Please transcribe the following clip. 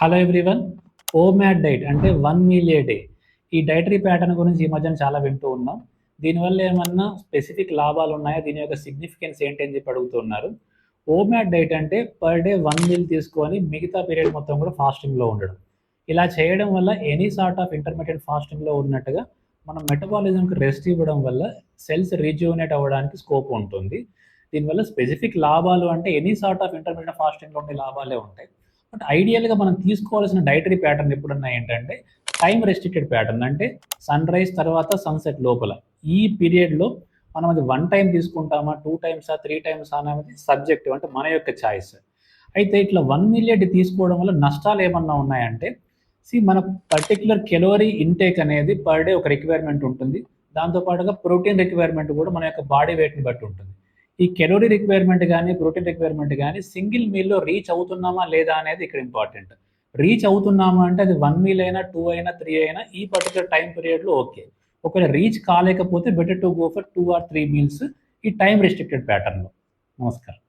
Hello everyone. OMAD diet అంటే 1 meal ఏ day. ఈ dietary pattern గురించి ఈ మధ్యన చాలా వింటూ ఉన్నాం. దీనివల్ల ఏమన్నా స్పెసిఫిక్ లాభాలు ఉన్నాయా? దీని యొక్క సిగ్నిఫికెన్స్ ఏంటి అని చెప్పి అడుగుతున్నారు. ఓమాడ్ డైట్ అంటే పర్ డే 1 మీల్ తీసుకొని మిగతా పీరియడ్ మొత్తం కూడా ఫాస్టింగ్లో ఉండడం. ఇలా చేయడం వల్ల ఎనీ సార్ట్ ఆఫ్ ఇంటర్మీడియట్ ఫాస్టింగ్లో ఉన్నట్టుగా మనం మెటబాలిజంకి రెస్ట్ ఇవ్వడం వల్ల సెల్స్ రీజ్యూనేట్ అవ్వడానికి స్కోప్ ఉంటుంది. దీనివల్ల స్పెసిఫిక్ లాభాలు అంటే ఎనీ సార్ట్ ఆఫ్ ఇంటర్మీడియట్ ఫాస్టింగ్లో ఉండే లాభాలే ఉంటాయి. బట్ ఐడియల్‌గా మనం తీసుకోవాల్సిన డైటరీ ప్యాటర్న్ ఎప్పుడన్నా ఏంటంటే, టైమ్ రెస్ట్రిక్టెడ్ ప్యాటర్న్. అంటే సన్‌రైజ్ తర్వాత సన్‌సెట్ లోపల. ఈ పీరియడ్‌లో మనం అది 1 టైమ్ తీసుకుంటామా, 2 టైమ్సా, 3 టైమ్సా అనేది సబ్జెక్టివ్. అంటే మన యొక్క చాయిస్. అయితే ఇట్లా 1 మీల్ తీసుకోవడం వల్ల నష్టాలు ఏమన్నా ఉన్నాయంటే, మన పర్టిక్యులర్ కెలోరీ ఇంటేక్ అనేది పర్ డే ఒక రిక్వైర్మెంట్ ఉంటుంది. దాంతో పాటుగా ప్రోటీన్ రిక్వైర్మెంట్ కూడా మన యొక్క బాడీ వెయిట్‌ని బట్టి ఉంటుంది. ఈ కెలోరీ రిక్వైర్మెంట్ గానీ, ప్రోటీన్ రిక్వైర్మెంట్ గానీ సింగిల్ మీల్‌లో రీచ్ అవుతున్నామా లేదా అనేది ఇక్కడ ఇంపార్టెంట్. రీచ్ అవుతున్నామా అంటే అది 1 మీల్ అయినా, 2 అయినా, 3 అయినా ఈ పర్టిక్యులర్ టైమ్ పీరియడ్‌లో ఓకే. ఒకవేళ రీచ్ కాలేకపోతే better to go for 2 or 3 meals ఈ టైమ్ రిస్ట్రిక్టెడ్ ప్యాటర్న్‌లో. నమస్కారం.